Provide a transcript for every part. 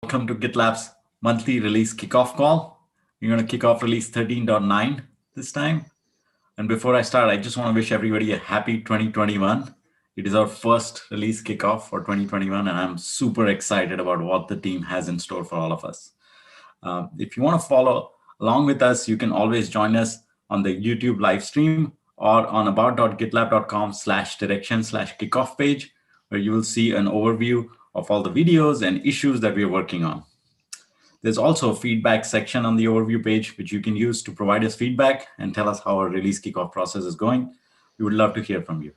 Welcome to GitLab's monthly release kickoff call. We're going to kick off release 13.9 this time. And before I start, I just want to wish everybody a happy 2021. It is our first release kickoff for 2021, and I'm super excited about what the team has in store for all of us. If you want to follow along with us, you can always join us on the YouTube live stream or on about.gitlab.com/direction/kickoff page, where you will see an overview of all the videos and issues that we're working on. There's also a feedback section on the overview page, which you can use to provide us feedback and tell us how our release kickoff process is going. We would love to hear from you.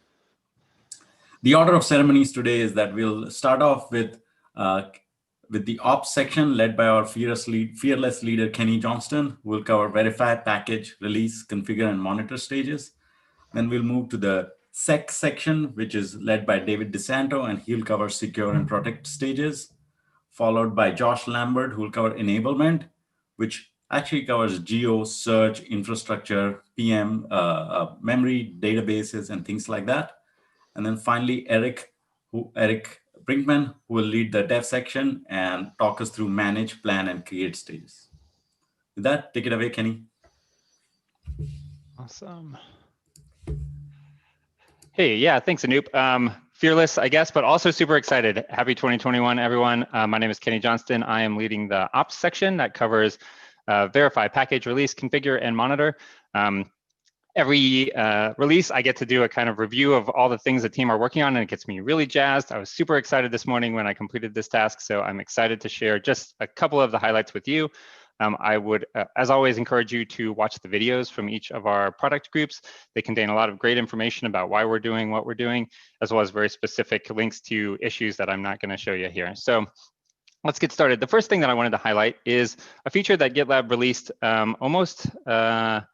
The order of ceremonies today is that we'll start off with the ops section led by our fearless leader, Kenny Johnston, who will cover verify, package, release, configure, and monitor stages. Then we'll move to the sec section, which is led by David DeSanto, and he'll cover secure and protect stages, followed by Josh Lambert, who will cover enablement, which actually covers geo, search, infrastructure, PM, memory, databases, and things like that. And then finally, Eric Brinkman, who will lead the dev section and talk us through manage, plan, and create stages. With that, take it away, Kenny. Awesome. Hey, yeah, thanks, Anoop. Fearless, I guess, but also super excited. Happy 2021, everyone. My name is Kenny Johnston. I am leading the ops section that covers verify, package, release, configure, and monitor. Every release, I get to do a kind of review of all the things the team are working on, and it gets me really jazzed. I was super excited this morning when I completed this task, so I'm excited to share just a couple of the highlights with you. I would, as always, encourage you to watch the videos from each of our product groups. They contain a lot of great information about why we're doing what we're doing, as well as very specific links to issues that I'm not going to show you here. So let's get started. The first thing that I wanted to highlight is a feature that GitLab released almost 9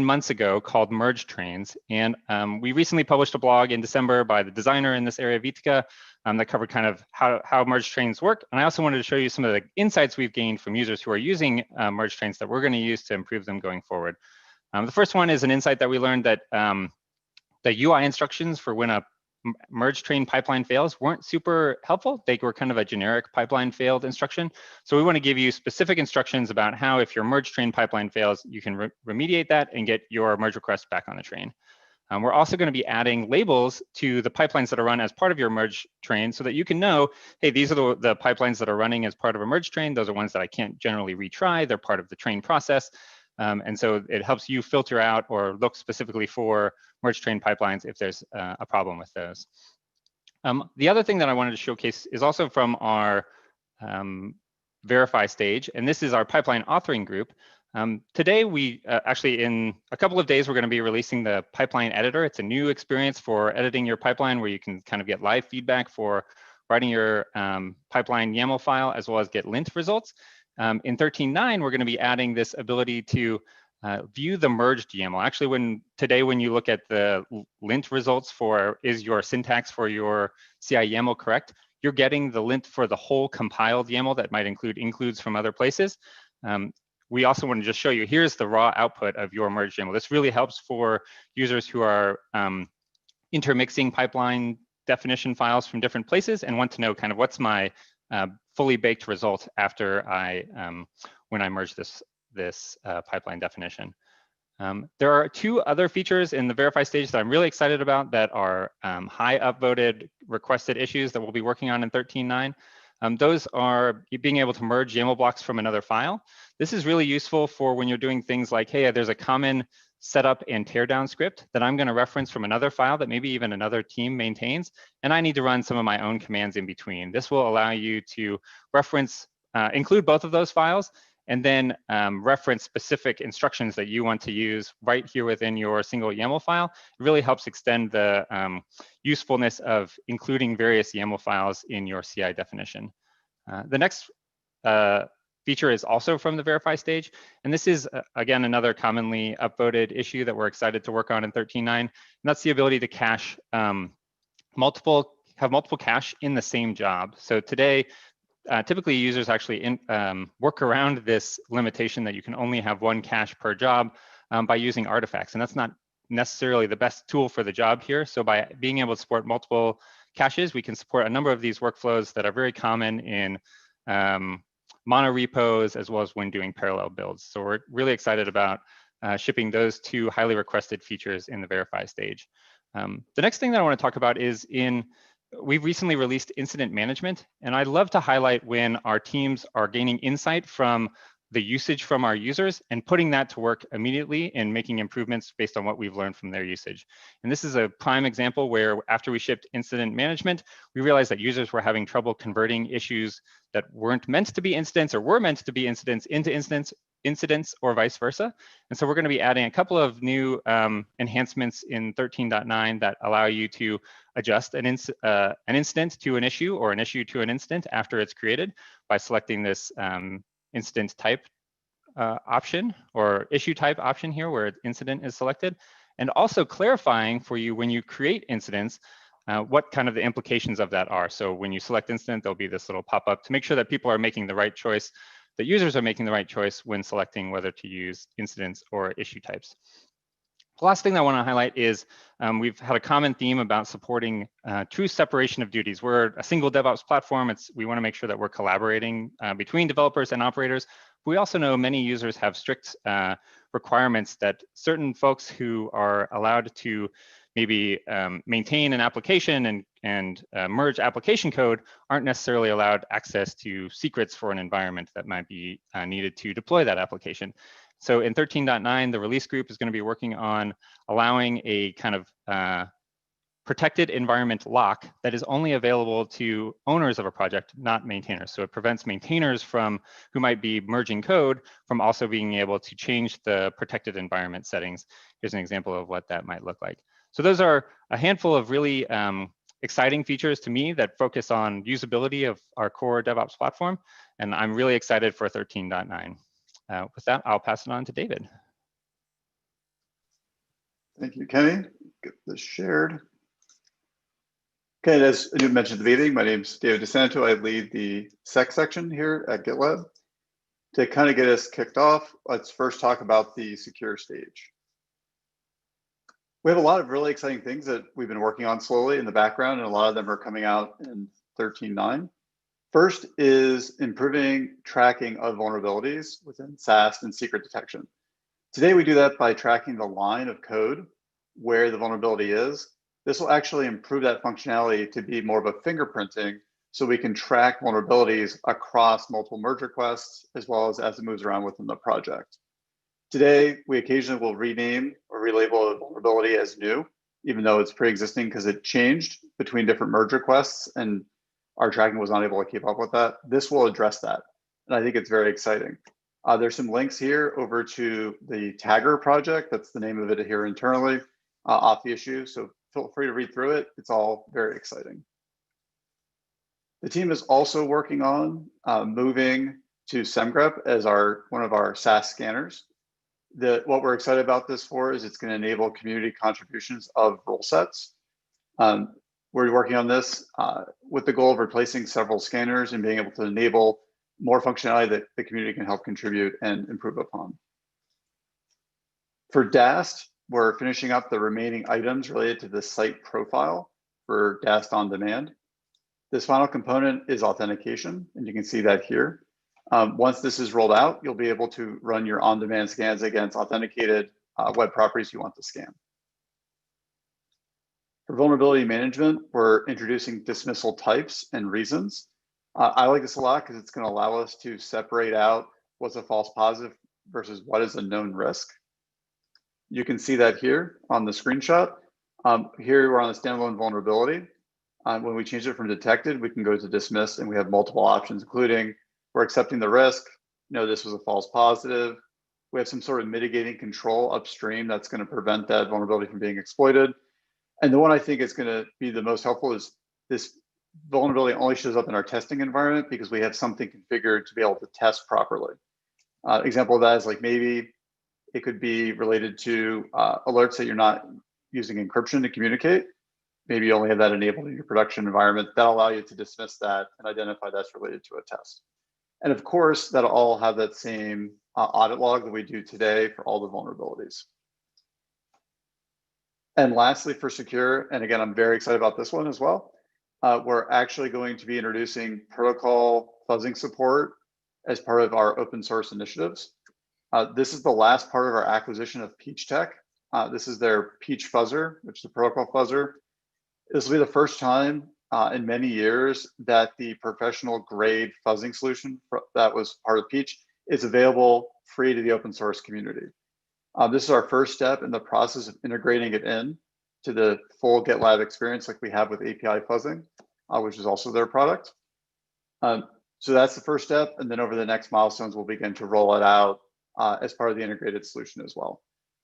months ago called merge trains. And we recently published a blog in December by the designer in this area, Vitika, that covered kind of how merge trains work. And I also wanted to show you some of the insights we've gained from users who are using merge trains that we're going to use to improve them going forward. The first one is an insight that we learned that the UI instructions for when a merge train pipeline fails weren't super helpful. They were kind of a generic pipeline failed instruction. So we want to give you specific instructions about how, if your merge train pipeline fails, you can remediate that and get your merge request back on the train. We're also going to be adding labels to the pipelines that are run as part of your merge train so that you can know, hey, these are the pipelines that are running as part of a merge train. Those are ones that I can't generally retry. They're part of the train process. And so it helps you filter out or look specifically for merge train pipelines if there's a problem with those. The other thing that I wanted to showcase is also from our verify stage, and this is our pipeline authoring group. Today, we actually, in a couple of days, we're going to be releasing the pipeline editor. It's a new experience for editing your pipeline where you can kind of get live feedback for writing your pipeline YAML file, as well as get lint results. In 13.9, we're going to be adding this ability to view the merged YAML. Actually, today when you look at the lint results for is your syntax for your CI YAML correct, you're getting the lint for the whole compiled YAML that might include includes from other places. We also want to just show you, here's the raw output of your merged YAML. This really helps for users who are intermixing pipeline definition files from different places and want to know kind of what's my fully baked result after when I merge this pipeline definition. There are two other features in the verify stage that I'm really excited about that are high upvoted requested issues that we'll be working on in 13.9. Those are being able to merge YAML blocks from another file. This is really useful for when you're doing things like, hey, there's a common setup and teardown script that I'm going to reference from another file that maybe even another team maintains, and I need to run some of my own commands in between. This will allow you to reference, include both of those files, and then reference specific instructions that you want to use right here within your single YAML file. It really helps extend the usefulness of including various YAML files in your CI definition. The next feature is also from the verify stage, and this is again another commonly upvoted issue that we're excited to work on in 13.9, and that's the ability to cache multiple cache in the same job. So today, typically users actually work around this limitation that you can only have one cache per job by using artifacts, and that's not necessarily the best tool for the job here. So by being able to support multiple caches, we can support a number of these workflows that are very common in mono repos, as well as when doing parallel builds. So we're really excited about shipping those two highly requested features in the verify stage. The next thing that I want to talk about is we've recently released incident management, and I'd love to highlight when our teams are gaining insight from the usage from our users and putting that to work immediately and making improvements based on what we've learned from their usage. And this is a prime example where after we shipped incident management, we realized that users were having trouble converting issues that weren't meant to be incidents or were meant to be incidents into incidents or vice versa. And so we're going to be adding a couple of new enhancements in 13.9 that allow you to adjust an incident to an issue or an issue to an incident after it's created by selecting this incident type option or issue type option here where incident is selected, and also clarifying for you when you create incidents what kind of the implications of that are. So when you select incident, there'll be this little pop-up to make sure that people are making the right choice, that users are making the right choice when selecting whether to use incidents or issue types. The last thing I want to highlight is we've had a common theme about supporting true separation of duties. We're a single DevOps platform. We want to make sure that we're collaborating between developers and operators. We also know many users have strict requirements that certain folks who are allowed to maybe maintain an application and merge application code aren't necessarily allowed access to secrets for an environment that might be needed to deploy that application. So in 13.9, the release group is going to be working on allowing a kind of protected environment lock that is only available to owners of a project, not maintainers. So it prevents maintainers who might be merging code from also being able to change the protected environment settings. Here's an example of what that might look like. So those are a handful of really exciting features to me that focus on usability of our core DevOps platform. And I'm really excited for 13.9. With that, I'll pass it on to David. Thank you, Kenny. Get this shared. Okay, as you mentioned at the beginning, my name is David DeSanto. I lead the SEC section here at GitLab. To kind of get us kicked off, let's first talk about the secure stage. We have a lot of really exciting things that we've been working on slowly in the background, and a lot of them are coming out in 13.9. First is improving tracking of vulnerabilities within SAST and secret detection. Today, we do that by tracking the line of code where the vulnerability is. This will actually improve that functionality to be more of a fingerprinting so we can track vulnerabilities across multiple merge requests as well as it moves around within the project. Today, we occasionally will rename or relabel a vulnerability as new, even though it's pre-existing because it changed between different merge requests and our tracking was not able to keep up with that. This will address that, and I think it's very exciting. There's some links here over to the Tagger project. That's the name of it here internally off the issue. So feel free to read through it. It's all very exciting. The team is also working on moving to SemGrep as one of our SaaS scanners. What we're excited about this for is it's going to enable community contributions of rule sets. We're working on this with the goal of replacing several scanners and being able to enable more functionality that the community can help contribute and improve upon. For DAST, we're finishing up the remaining items related to the site profile for DAST on demand. This final component is authentication, and you can see that here. Once this is rolled out, you'll be able to run your on-demand scans against authenticated web properties you want to scan. For vulnerability management, we're introducing dismissal types and reasons. I like this a lot because it's going to allow us to separate out what's a false positive versus what is a known risk. You can see that here on the screenshot. Here we're on the standalone vulnerability. When we change it from detected, we can go to dismiss, and we have multiple options, including we're accepting the risk. No, this was a false positive. We have some sort of mitigating control upstream that's going to prevent that vulnerability from being exploited. And the one I think is going to be the most helpful is this vulnerability only shows up in our testing environment because we have something configured to be able to test properly. Example of that is like maybe it could be related to alerts that you're not using encryption to communicate. Maybe you only have that enabled in your production environment. That'll allow you to dismiss that and identify that's related to a test. And of course, that'll all have that same audit log that we do today for all the vulnerabilities. And lastly, for secure, and again, I'm very excited about this one as well, we're actually going to be introducing protocol fuzzing support as part of our open source initiatives. This is the last part of our acquisition of Peach Tech. This is their Peach Fuzzer, which is a protocol fuzzer. This will be the first time in many years that the professional grade fuzzing solution that was part of Peach is available free to the open source community. This is our first step in the process of integrating it in to the full GitLab experience like we have with API fuzzing, which is also their product. So that's the first step. And then over the next milestones, we'll begin to roll it out as part of the integrated solution as well.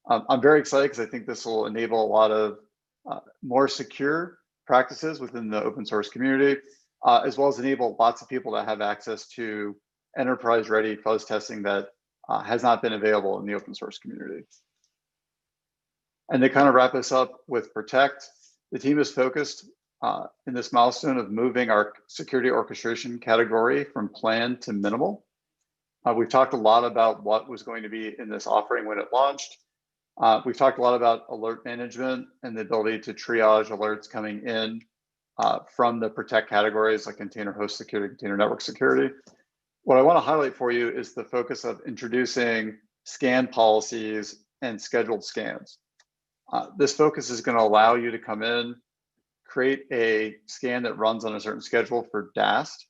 I'm very excited because I think this will enable a lot of more secure practices within the open source community, as well as enable lots of people to have access to enterprise-ready fuzz testing that has not been available in the open source community. And to kind of wrap this up with Protect, the team is focused in this milestone of moving our security orchestration category from planned to minimal. We've talked a lot about what was going to be in this offering when it launched. We've talked a lot about alert management and the ability to triage alerts coming in from the Protect categories like container host security, container network security. What I want to highlight for you is the focus of introducing scan policies and scheduled scans. This focus is going to allow you to come in, create a scan that runs on a certain schedule for DAST.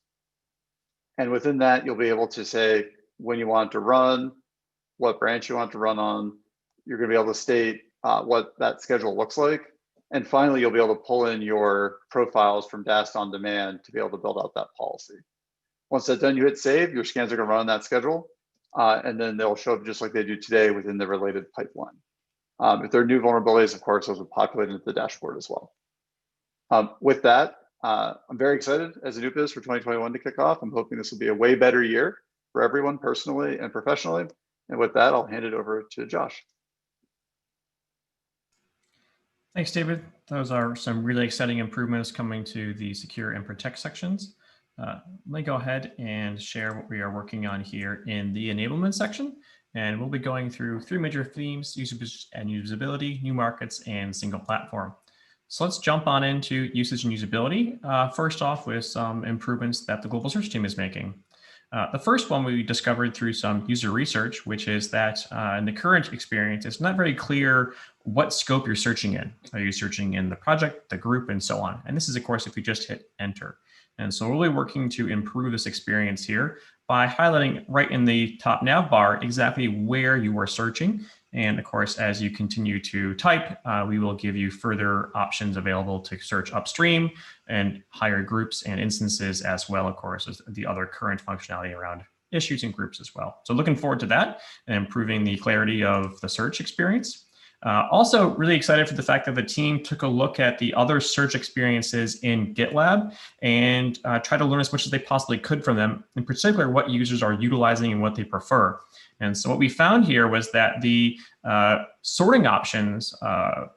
And within that, you'll be able to say when you want it to run, what branch you want to run on. You're going to be able to state what that schedule looks like. And finally, you'll be able to pull in your profiles from DAST on demand to be able to build out that policy. Once that's done, you hit save, your scans are going to run on that schedule. And then they'll show up just like they do today within the related pipeline. If there are new vulnerabilities, of course, those will populate into the dashboard as well. With that, I'm very excited as a Anubis for 2021 to kick off. I'm hoping this will be a way better year for everyone personally and professionally. And with that, I'll hand it over to Josh. Thanks, David. Those are some really exciting improvements coming to the secure and protect sections. Let me go ahead and share what we are working on here in the enablement section. And we'll be going through three major themes: usage and usability, new markets, and single platform. So let's jump on into usage and usability. First off with some improvements that the global search team is making. The first one we discovered through some user research, which is that in the current experience, it's not very clear what scope you're searching in. Are you searching in the project, the group, and so on? And this is, of course, if you just hit enter. And so we're really working to improve this experience here by highlighting right in the top nav bar exactly where you are searching. And of course, as you continue to type, we will give you further options available to search upstream and higher groups and instances as well, of course, as the other current functionality around issues and groups as well. So looking forward to that and improving the clarity of the search experience. Also really excited for the fact that the team took a look at the other search experiences in GitLab and tried to learn as much as they possibly could from them, in particular what users are utilizing and what they prefer. And so what we found here was that the sorting options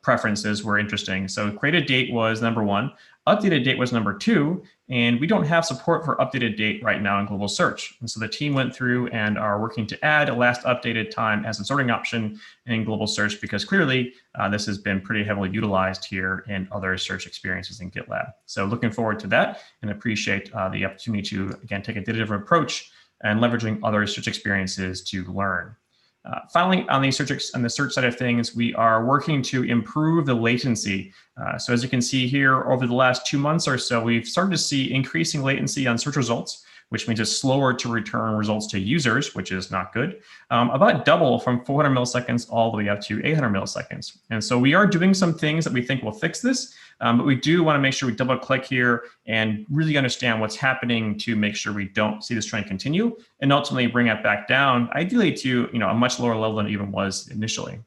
preferences were interesting. So created date was number one, updated date was number two, and we don't have support for updated date right now in global search. And so the team went through and are working to add a last updated time as a sorting option in global search, because clearly this has been pretty heavily utilized here in other search experiences in GitLab. So looking forward to that and appreciate the opportunity to, again, take a different approach and leveraging other search experiences to learn. Finally, on the search side of things, we are working to improve the latency. So as you can see here, over the last 2 months or so, we've started to see increasing latency on search results, which means it's slower to return results to users, which is not good. About double from 400 milliseconds all the way up to 800 milliseconds. And so we are doing some things that we think will fix this, but we do want to make sure we double click here and really understand what's happening to make sure we don't see this trend continue and ultimately bring it back down, ideally to a much lower level than it even was initially.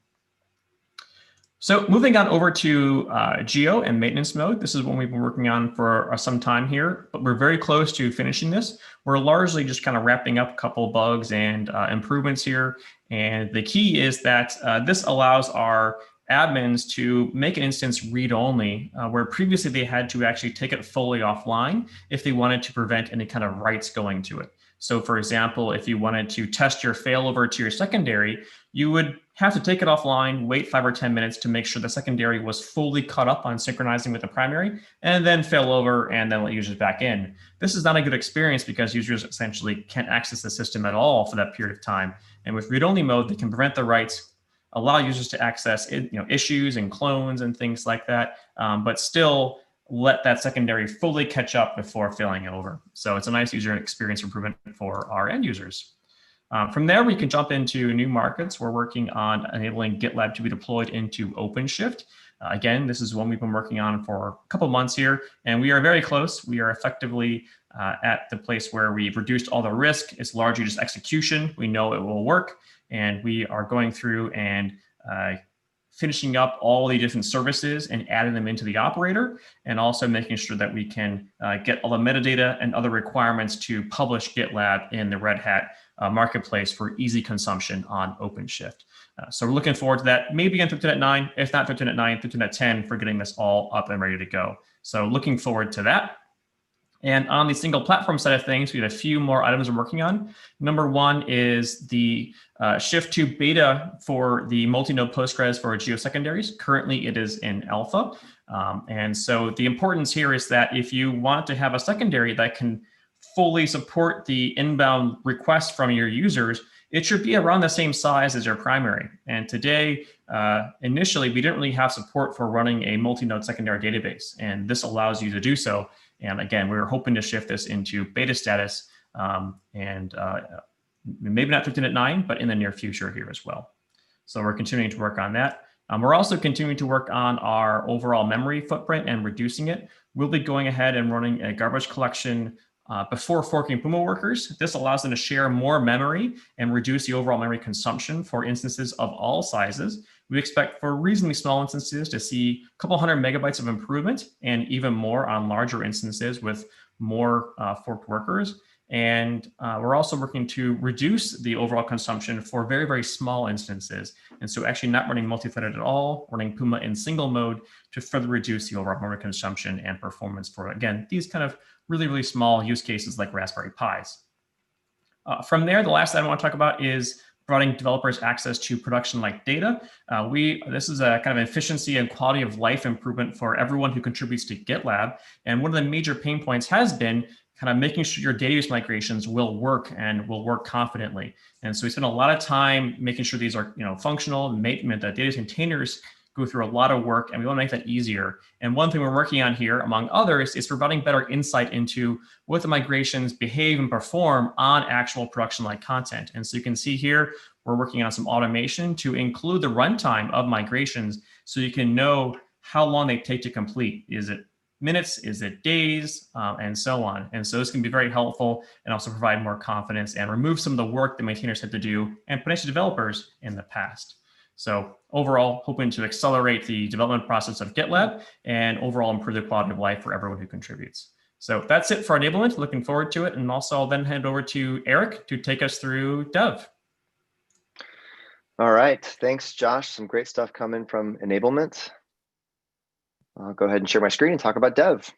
So moving on over to geo and maintenance mode. This is one we've been working on for some time here, but we're very close to finishing this. We're largely just kind of wrapping up a couple bugs and improvements here. And the key is that this allows our admins to make an instance read-only, where previously they had to actually take it fully offline if they wanted to prevent any kind of writes going to it. So for example, if you wanted to test your failover to your secondary, you would have to take it offline, wait 5 or 10 minutes to make sure the secondary was fully caught up on synchronizing with the primary, and then fail over and then let users back in. This is not a good experience because users essentially can't access the system at all for that period of time. And with read-only mode, they can prevent the writes, allow users to access issues and clones and things like that, but still let that secondary fully catch up before failing over. So it's a nice user experience improvement for our end users. From there, we can jump into new markets. We're working on enabling GitLab to be deployed into OpenShift. Again, this is one we've been working on for a couple months here, and we are very close. We are effectively at the place where we've reduced all the risk. It's largely just execution. We know it will work, and we are going through and finishing up all the different services and adding them into the operator, and also making sure that we can get all the metadata and other requirements to publish GitLab in the Red Hat marketplace for easy consumption on OpenShift. So we're looking forward to that, maybe in 15.9, if not 15.9, 15.10 for getting this all up and ready to go. So looking forward to that. And on the single platform side of things, we have a few more items we're working on. Number one is the shift to beta for the multi-node Postgres for geosecondaries. Currently, it is in alpha. And so the importance here is that if you want to have a secondary that can fully support the inbound requests from your users, it should be around the same size as your primary. And today, initially, we didn't really have support for running a multi-node secondary database. And this allows you to do so. And again, we were hoping to shift this into beta status and maybe not 15.9, but in the near future here as well. So we're continuing to work on that. We're also continuing to work on our overall memory footprint and reducing it. We'll be going ahead and running a garbage collection before forking Puma workers. This allows them to share more memory and reduce the overall memory consumption for instances of all sizes. We expect for reasonably small instances to see a couple hundred megabytes of improvement, and even more on larger instances with more forked workers. And we're also working to reduce the overall consumption for very, very small instances. And so actually not running multi-threaded at all, running Puma in single mode to further reduce the overall memory consumption and performance for, again, these kind of really, really small use cases like Raspberry Pis. From there, the last item I want to talk about is providing developers access to production-like data. This is a kind of efficiency and quality of life improvement for everyone who contributes to GitLab. And one of the major pain points has been kind of making sure your database migrations will work and will work confidently. And so we spend a lot of time making sure these are functional, the database containers go through a lot of work, and we want to make that easier. And one thing we're working on here, among others, is providing better insight into what the migrations behave and perform on actual production-like content. And so you can see here, we're working on some automation to include the runtime of migrations so you can know how long they take to complete. Is it minutes? Is it days? And so on. And so this can be very helpful and also provide more confidence and remove some of the work that maintainers had to do and potentially developers in the past. So overall, hoping to accelerate the development process of GitLab and overall improve the quality of life for everyone who contributes. So that's it for enablement. Looking forward to it. And also I'll then hand over to Eric to take us through Dev. All right. Thanks, Josh. Some great stuff coming from enablement. I'll go ahead and share my screen and talk about Dev.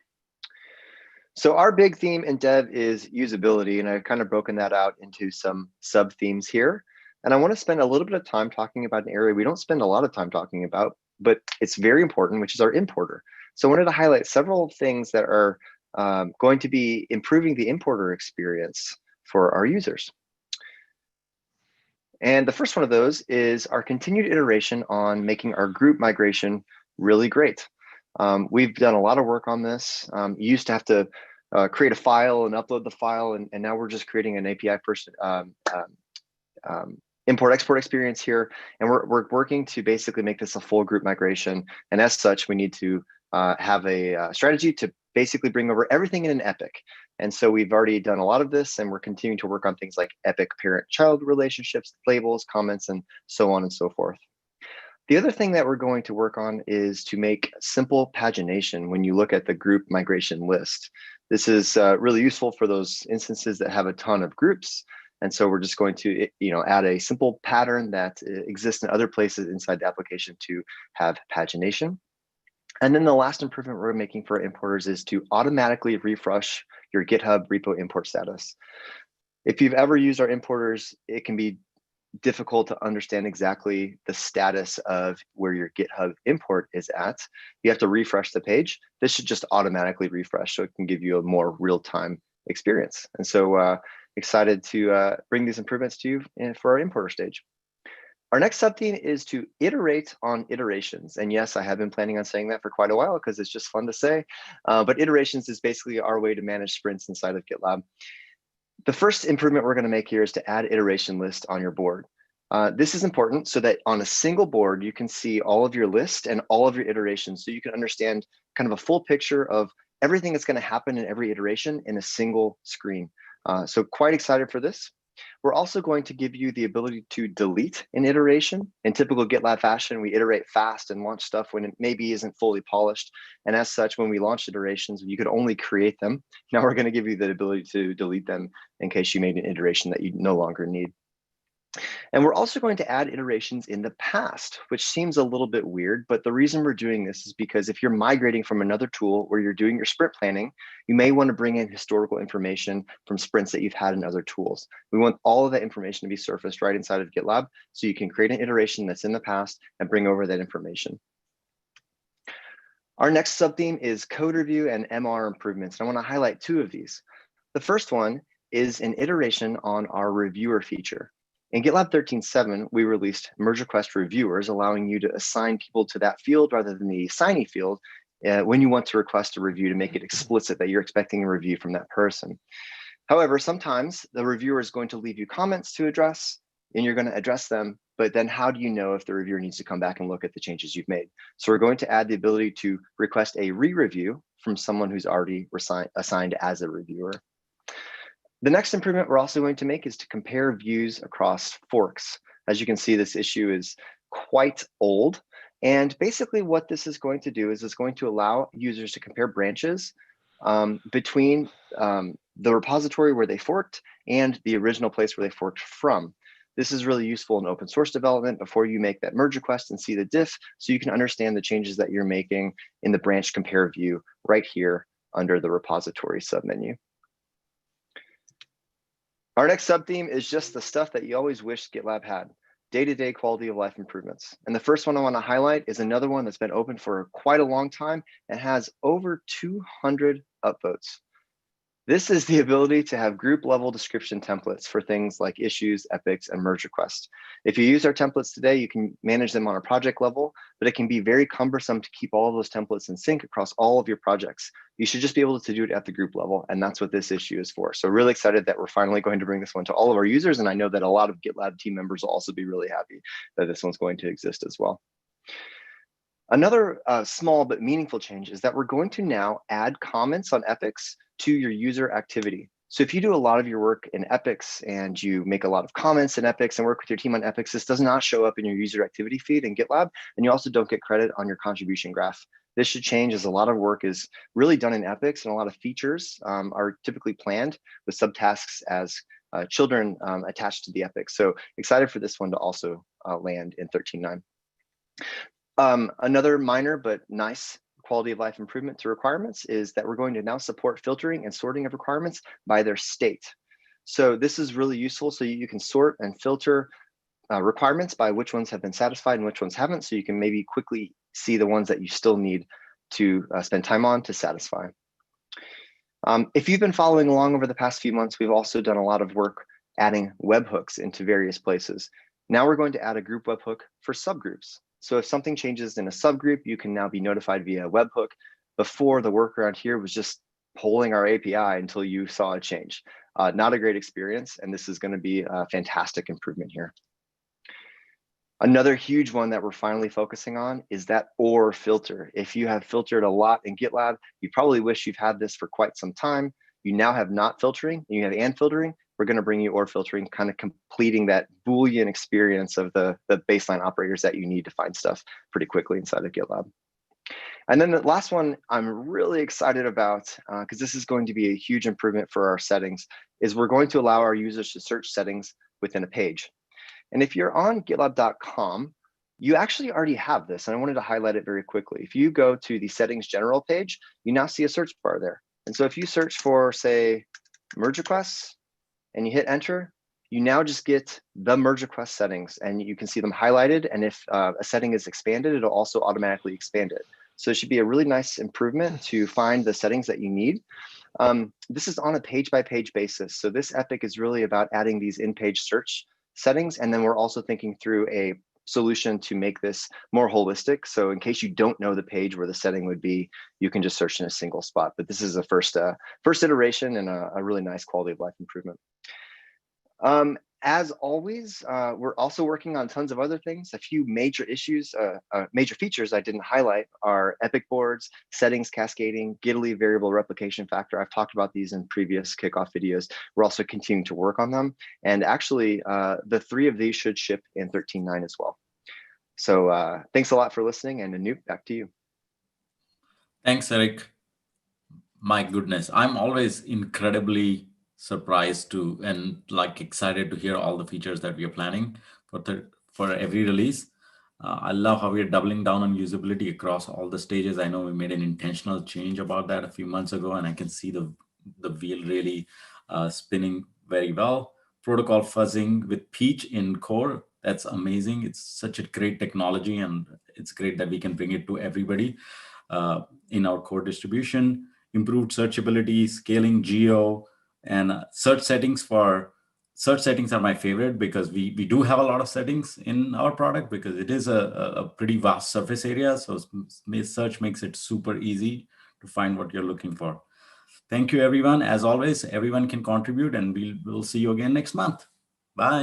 So our big theme in Dev is usability, and I've kind of broken that out into some sub themes here. And I want to spend a little bit of time talking about an area we don't spend a lot of time talking about, but it's very important, which is our importer. So I wanted to highlight several things that are going to be improving the importer experience for our users. And the first one of those is our continued iteration on making our group migration really great. We've done a lot of work on this. You used to have to create a file and upload the file, and now we're just creating an API first import-export experience here, and we're working to basically make this a full group migration. And as such, we need to have a strategy to basically bring over everything in an epic. And so we've already done a lot of this, and we're continuing to work on things like epic parent-child relationships, labels, comments, and so on and so forth. The other thing that we're going to work on is to make simple pagination when you look at the group migration list. This is really useful for those instances that have a ton of groups. And so we're just going to add a simple pattern that exists in other places inside the application to have pagination. And then the last improvement we're making for importers is to automatically refresh your GitHub repo import status. If you've ever used our importers, it can be difficult to understand exactly the status of where your GitHub import is at, you have to refresh the page. This should just automatically refresh, so it can give you a more real-time experience. And so excited to bring these improvements to you for our importer stage. Our next subtheme is to iterate on iterations. And yes, I have been planning on saying that for quite a while because it's just fun to say. But iterations is basically our way to manage sprints inside of GitLab. The first improvement we're going to make here is to add iteration list on your board. This is important so that on a single board, you can see all of your list and all of your iterations, so you can understand kind of a full picture of everything that's going to happen in every iteration in a single screen. So quite excited for this. We're also going to give you the ability to delete an iteration. In typical GitLab fashion, we iterate fast and launch stuff when it maybe isn't fully polished. And as such, when we launch iterations, you could only create them. Now we're going to give you the ability to delete them in case you made an iteration that you no longer need. And we're also going to add iterations in the past, which seems a little bit weird, but the reason we're doing this is because if you're migrating from another tool where you're doing your sprint planning, you may want to bring in historical information from sprints that you've had in other tools. We want all of that information to be surfaced right inside of GitLab, so you can create an iteration that's in the past and bring over that information. Our next subtheme is code review and MR improvements. And I want to highlight two of these. The first one is an iteration on our reviewer feature. In GitLab 13.7, we released merge request reviewers, allowing you to assign people to that field rather than the assignee field when you want to request a review, to make it explicit that you're expecting a review from that person. However, sometimes the reviewer is going to leave you comments to address, and you're going to address them, but then how do you know if the reviewer needs to come back and look at the changes you've made? So we're going to add the ability to request a re-review from someone who's already assigned as a reviewer. The next improvement we're also going to make is to compare views across forks. As you can see, this issue is quite old. And basically what this is going to do is it's going to allow users to compare branches between the repository where they forked and the original place where they forked from. This is really useful in open source development before you make that merge request and see the diff, so you can understand the changes that you're making in the branch compare view right here under the repository submenu. Our next subtheme is just the stuff that you always wish GitLab had: day-to-day quality of life improvements. And the first one I want to highlight is another one that's been open for quite a long time and has over 200 upvotes. This is the ability to have group level description templates for things like issues, epics, and merge requests. If you use our templates today, you can manage them on a project level, but it can be very cumbersome to keep all of those templates in sync across all of your projects. You should just be able to do it at the group level, and that's what this issue is for. So really excited that we're finally going to bring this one to all of our users, and I know that a lot of GitLab team members will also be really happy that this one's going to exist as well. Another small but meaningful change is that we're going to now add comments on epics to your user activity. So if you do a lot of your work in epics and you make a lot of comments in epics and work with your team on epics, this does not show up in your user activity feed in GitLab, and you also don't get credit on your contribution graph. This should change, as a lot of work is really done in epics, and a lot of features are typically planned with subtasks as children attached to the epics. So excited for this one to also land in 13.9. Another minor but nice quality of life improvement to requirements is that we're going to now support filtering and sorting of requirements by their state. So this is really useful, so you can sort and filter requirements by which ones have been satisfied and which ones haven't, so you can maybe quickly see the ones that you still need to spend time on to satisfy. If you've been following along over the past few months, we've also done a lot of work adding webhooks into various places. Now we're going to add a group webhook for subgroups. So if something changes in a subgroup, you can now be notified via webhook. Before, the workaround here was just polling our API until you saw a change. Not a great experience, and this is going to be a fantastic improvement here. Another huge one that we're finally focusing on is that OR filter. If you have filtered a lot in GitLab, you probably wish you've had this for quite some time. You now have not filtering, and you have and filtering. We're going to bring you OR filtering, kind of completing that Boolean experience of the baseline operators that you need to find stuff pretty quickly inside of GitLab. And then the last one I'm really excited about, because this is going to be a huge improvement for our settings, is we're going to allow our users to search settings within a page. And if you're on GitLab.com, you actually already have this, and I wanted to highlight it very quickly. If you go to the settings general page, you now see a search bar there. And so if you search for, say, merge requests, and you hit enter, you now just get the merge request settings, and you can see them highlighted. And if a setting is expanded, it'll also automatically expand it. So it should be a really nice improvement to find the settings that you need. This is on a page-by-page basis. So this epic is really about adding these in-page search settings. And then we're also thinking through a solution to make this more holistic. So in case you don't know the page where the setting would be, you can just search in a single spot. But this is a first iteration and a really nice quality of life improvement. As always, we're also working on tons of other things. A few major issues, major features I didn't highlight are epic boards, settings cascading, Giddily variable replication factor. I've talked about these in previous kickoff videos. We're also continuing to work on them. And actually, the 3 of these should ship in 13.9 as well. So thanks a lot for listening, and Anoop, back to you. Thanks, Eric. My goodness, I'm always incredibly surprised to and like excited to hear all the features that we are planning for every release. I love how we are doubling down on usability across all the stages. I know we made an intentional change about that a few months ago, and I can see the wheel really spinning very well. Protocol fuzzing with Peach in core, that's amazing. It's such a great technology, and it's great that we can bring it to everybody in our core distribution. Improved searchability, scaling geo, and search settings are my favorite, because we do have a lot of settings in our product, because it is a pretty vast surface area. So search makes it super easy to find what you're looking for. Thank you, everyone. As always, everyone can contribute, and we'll see you again next month. Bye.